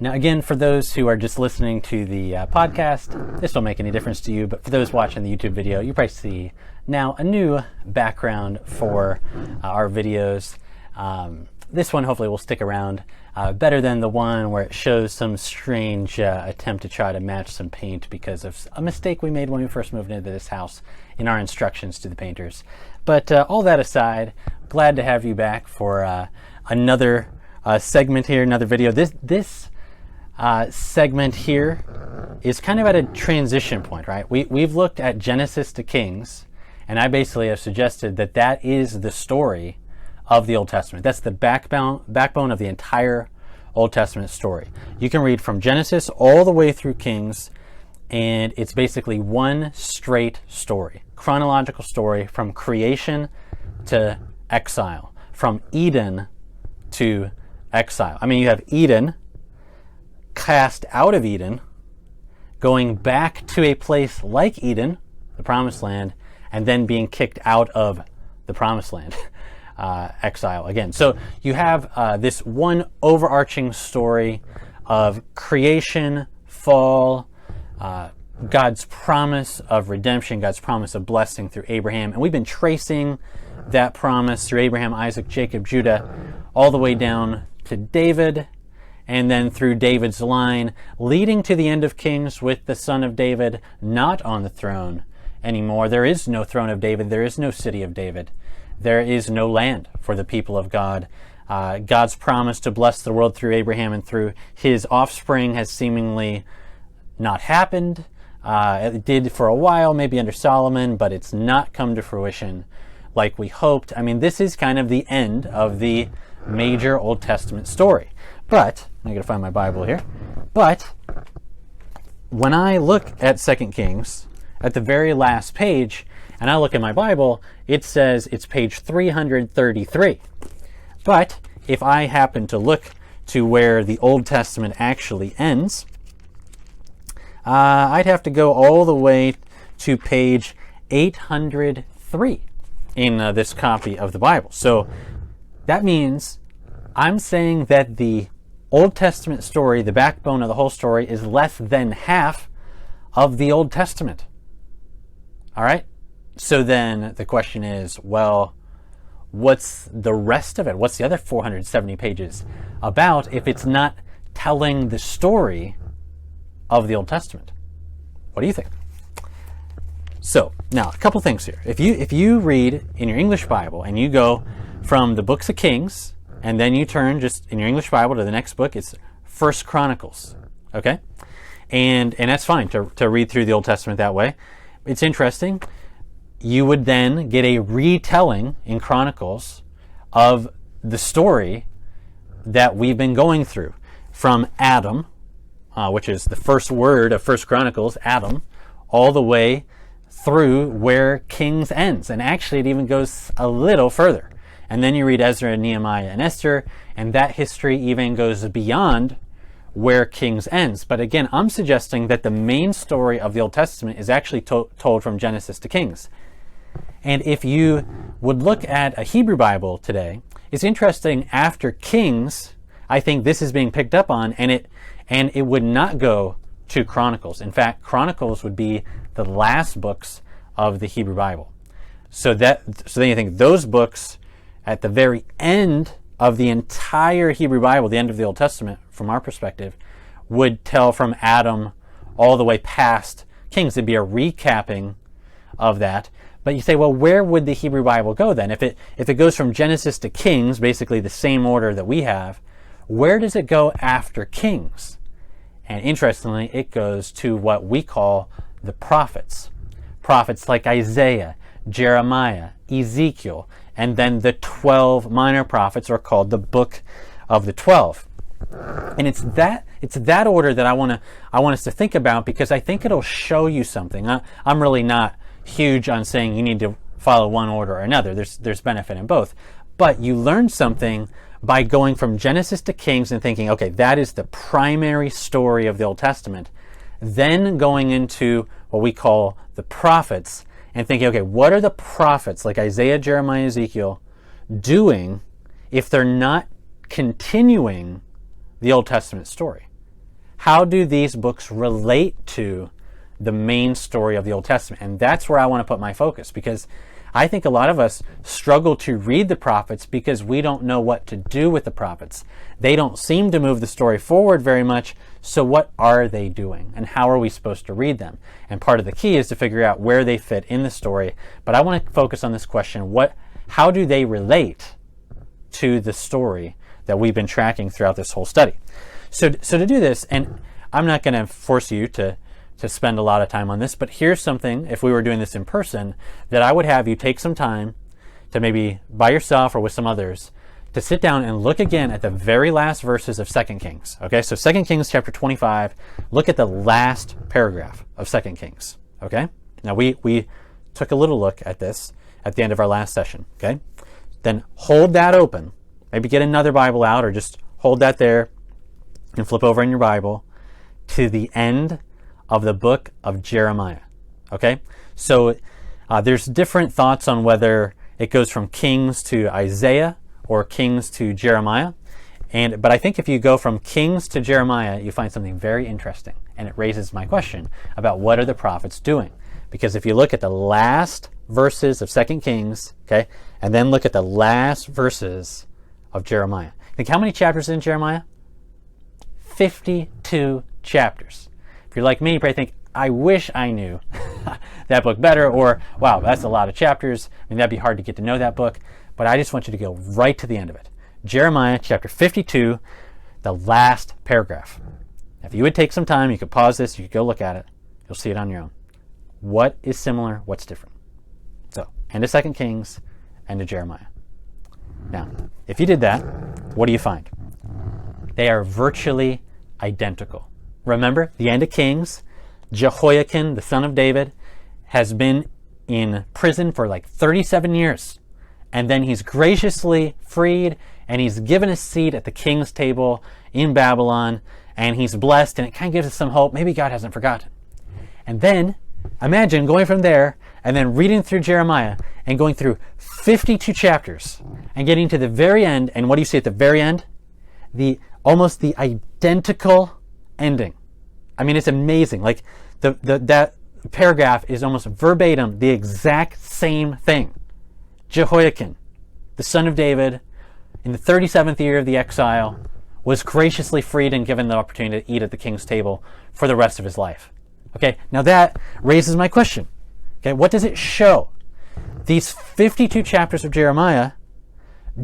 Now, again, for those who are just listening to the podcast, this won't make any difference to you, but for those watching the YouTube video, you probably see now a new background for our videos. This one hopefully will stick around better than the one where it shows some strange attempt to try to match some paint because of a mistake we made when we first moved into this house in our instructions to the painters. But all that aside, glad to have you back for another segment here, another video. This segment here is kind of at a transition point, right? We've looked at Genesis to Kings, and I basically have suggested that that is the story of the Old Testament. That's the backbone of the entire Old Testament story. You can read from Genesis all the way through Kings, and it's basically one straight story, chronological story from creation to exile, from Eden to exile. I mean, you have Eden, cast out of Eden, going back to a place like Eden, the Promised Land, and then being kicked out of the Promised Land. Exile again. So you have this one overarching story of creation, fall, God's promise of redemption, God's promise of blessing through Abraham. And we've been tracing that promise through Abraham, Isaac, Jacob, Judah, all the way down to David, and then through David's line, leading to the end of Kings with the son of David not on the throne anymore. There is no throne of David. There is no city of David. There is no land for the people of God. God's promise to bless the world through Abraham and through his offspring has seemingly not happened. It did for a while, maybe under Solomon, but it's not come to fruition like we hoped. I mean, this is kind of the end of the major Old Testament story. But, I gotta find my Bible here, but when I look at 2 Kings, at the very last page, and I look at my Bible, it says it's page 333. But if I happen to look to where the Old Testament actually ends, I'd have to go all the way to page 803 in this copy of the Bible. So that means I'm saying that the Old Testament story, the backbone of the whole story, is less than half of the Old Testament. All right? So then the question is, well, what's the rest of it? What's the other 470 pages about if it's not telling the story of the Old Testament? What do you think? So now a couple things here. If you read in your English Bible and you go from the books of Kings and then you turn just in your English Bible to the next book, it's 1 Chronicles. Okay? And that's fine to read through the Old Testament that way. It's interesting. You would then get a retelling in Chronicles of the story that we've been going through from Adam, which is the first word of 1 Chronicles, Adam, all the way through where Kings ends. And actually it even goes a little further. And then you read Ezra and Nehemiah and Esther, and that history even goes beyond where Kings ends. But again, I'm suggesting that the main story of the Old Testament is actually told from Genesis to Kings. And if you would look at a Hebrew Bible today, it's interesting, after Kings, I think this is being picked up on, and it would not go to Chronicles. In fact, Chronicles would be the last books of the Hebrew Bible. So then you think those books at the very end of the entire Hebrew Bible, the end of the Old Testament, from our perspective, would tell from Adam all the way past Kings. It'd be a recapping of that. But you say, well, where would the Hebrew Bible go then? If it goes from Genesis to Kings, basically the same order that we have, where does it go after Kings? And interestingly, it goes to what we call the prophets. Prophets like Isaiah, Jeremiah, Ezekiel, and then the 12 minor prophets are called the Book of the 12. And it's that order that I want us to think about, because I think it'll show you something. I'm really not huge on saying you need to follow one order or another. There's benefit in both. But you learn something by going from Genesis to Kings and thinking, okay, that is the primary story of the Old Testament. Then going into what we call the prophets and thinking, okay, what are the prophets like Isaiah, Jeremiah, Ezekiel doing if they're not continuing the Old Testament story? how do these books relate to the main story of the Old Testament? And that's where I want to put my focus, because I think a lot of us struggle to read the prophets because we don't know what to do with the prophets. They don't seem to move the story forward very much, so what are they doing? And how are we supposed to read them? And part of the key is to figure out where they fit in the story. But I want to focus on this question: how do they relate to the story that we've been tracking throughout this whole study? So to do this, and I'm not going to force you to spend a lot of time on this, but here's something, if we were doing this in person, that I would have you take some time to, maybe by yourself or with some others, to sit down and look again at the very last verses of 2 Kings. Okay, so 2 Kings chapter 25, look at the last paragraph of 2 Kings. Okay, now we took a little look at this at the end of our last session. Okay, then hold that open. Maybe get another Bible out, or just hold that there and flip over in your Bible to the end of the book of Jeremiah. Okay, so there's different thoughts on whether it goes from Kings to Isaiah or Kings to Jeremiah, but I think if you go from Kings to Jeremiah, you find something very interesting, and it raises my question about what are the prophets doing. Because if you look at the last verses of 2 Kings, okay, and then look at the last verses of Jeremiah, think how many chapters in Jeremiah? 52 chapters. If you're like me, you probably think, I wish I knew that book better, or wow, that's a lot of chapters. I mean, that'd be hard to get to know that book. But I just want you to go right to the end of it. Jeremiah chapter 52, the last paragraph. If you would take some time, you could pause this, you could go look at it. You'll see it on your own. What is similar? What's different? So, end of 2 Kings, end of Jeremiah. Now, if you did that, what do you find? They are virtually identical. Remember, the end of Kings, Jehoiakim, the son of David, has been in prison for like 37 years. And then he's graciously freed, and he's given a seat at the king's table in Babylon, and he's blessed, and it kind of gives us some hope. Maybe God hasn't forgotten. And then, imagine going from there, and then reading through Jeremiah, and going through 52 chapters, and getting to the very end, and what do you see at the very end? Almost the identical ending. I mean, it's amazing. Like, that paragraph is almost verbatim the exact same thing. Jehoiakim, the son of David, in the 37th year of the exile, was graciously freed and given the opportunity to eat at the king's table for the rest of his life. Okay, now that raises my question. Okay, what does it show? These 52 chapters of Jeremiah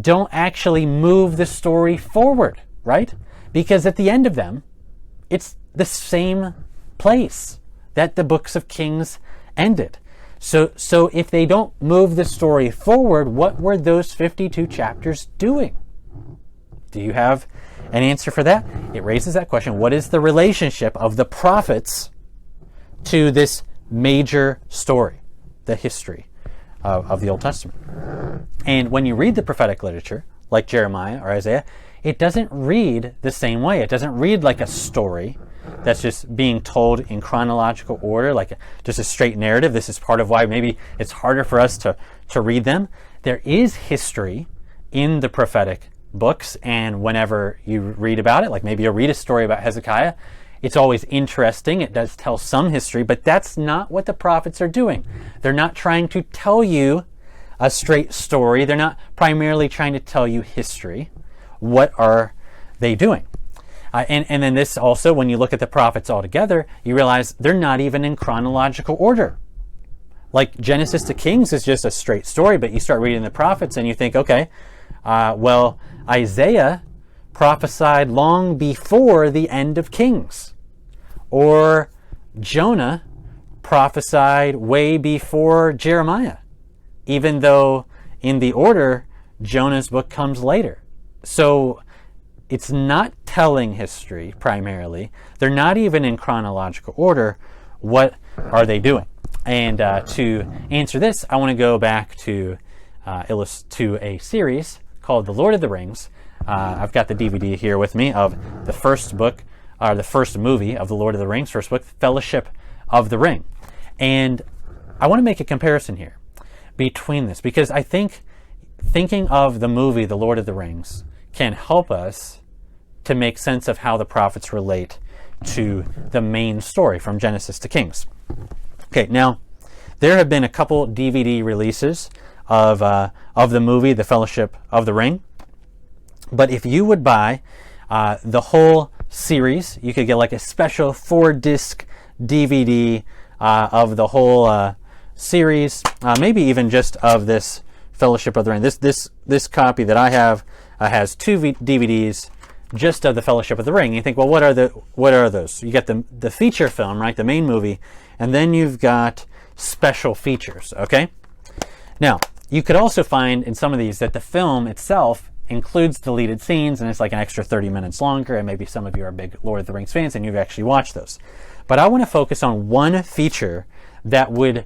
don't actually move the story forward, right? Because at the end of them, it's the same place that the books of Kings ended. So if they don't move the story forward, what were those 52 chapters doing? Do you have an answer for that? It raises that question. What is the relationship of the prophets to this major story, the history of the Old Testament? And when you read the prophetic literature, like Jeremiah or Isaiah, it doesn't read the same way. It doesn't read like a story that's just being told in chronological order, like just a straight narrative. This is part of why maybe it's harder for us to read them. There is history in the prophetic books, and whenever you read about it, like maybe you'll read a story about Hezekiah, it's always interesting. It does tell some history, but that's not what the prophets are doing. They're not trying to tell you a straight story. They're not primarily trying to tell you history. What are they doing? And then this also, when you look at the prophets all together, you realize they're not even in chronological order. Like Genesis to Kings is just a straight story, but you start reading the prophets and you think, okay, well, Isaiah prophesied long before the end of Kings. Or Jonah prophesied way before Jeremiah, even though in the order, Jonah's book comes later. So it's not telling history primarily. They're not even in chronological order. What are they doing? And to answer this, I want to go back to a series called The Lord of the Rings. I've got the DVD here with me of the first book, or the first movie of The Lord of the Rings, first book, Fellowship of the Ring. And I want to make a comparison here between this, because I think thinking of the movie The Lord of the Rings can help us to make sense of how the prophets relate to the main story from Genesis to Kings. Okay, now there have been a couple DVD releases of the movie The Fellowship of the Ring, but if you would buy the whole series, you could get like a special 4-disc DVD of the whole series, maybe even just of this Fellowship of the Ring. This copy that I have has 2 DVDs just of the Fellowship of the Ring. You think, well, what are those? You get the feature film, right, the main movie, and then you've got special features. Okay. Now you could also find in some of these that the film itself includes deleted scenes, and it's like an extra 30 minutes longer, and maybe some of you are big Lord of the Rings fans and you've actually watched those. But I want to focus on one feature that would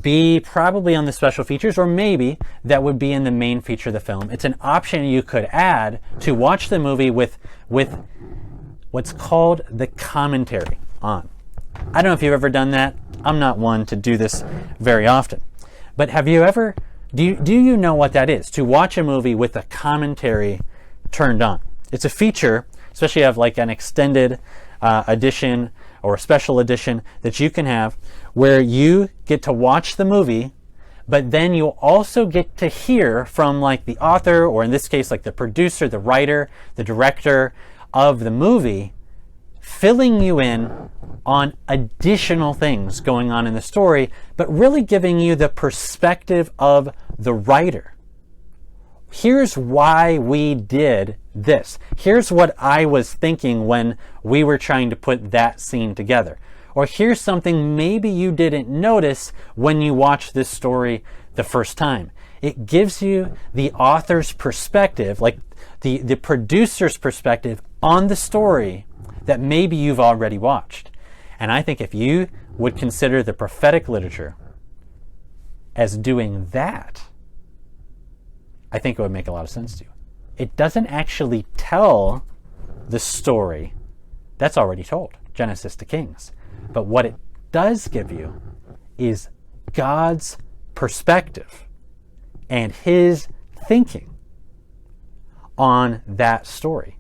be probably on the special features, or maybe that would be in the main feature of the film. It's an option you could add to watch the movie with what's called the commentary on. I don't know if you've ever done that. I'm not one to do this very often. But have you ever, do you know what that is? To watch a movie with a commentary turned on. It's a feature, especially of like an extended edition or a special edition that you can have, where you get to watch the movie, but then you also get to hear from like the author, or in this case like the producer, the writer, the director of the movie, filling you in on additional things going on in the story, but really giving you the perspective of the writer. Here's why we did this. Here's what I was thinking when we were trying to put that scene together. Or here's something maybe you didn't notice when you watched this story the first time. It gives you the author's perspective, like the producer's perspective on the story that maybe you've already watched. And I think if you would consider the prophetic literature as doing that, I think it would make a lot of sense to you. It doesn't actually tell the story that's already told, Genesis to Kings. But what it does give you is God's perspective and his thinking on that story.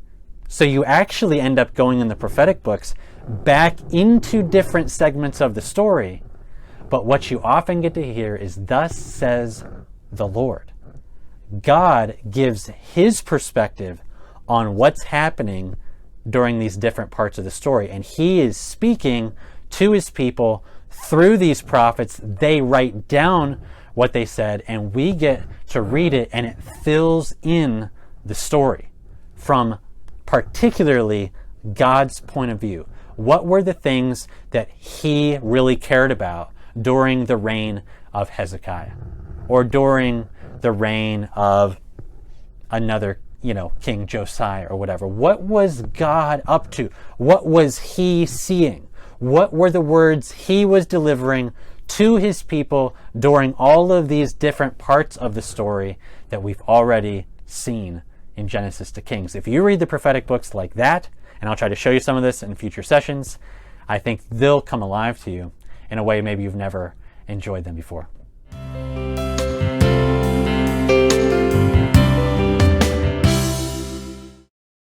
So you actually end up going in the prophetic books back into different segments of the story. But what you often get to hear is, "Thus says the Lord." God gives his perspective on what's happening during these different parts of the story. And he is speaking to his people through these prophets. They write down what they said, and we get to read it, and it fills in the story from particularly God's point of view. What were the things that he really cared about during the reign of Hezekiah, or during the reign of another, King Josiah or whatever? What was God up to? What was he seeing? What were the words he was delivering to his people during all of these different parts of the story that we've already seen in Genesis to Kings? If you read the prophetic books like that, and I'll try to show you some of this in future sessions, I think they'll come alive to you in a way maybe you've never enjoyed them before.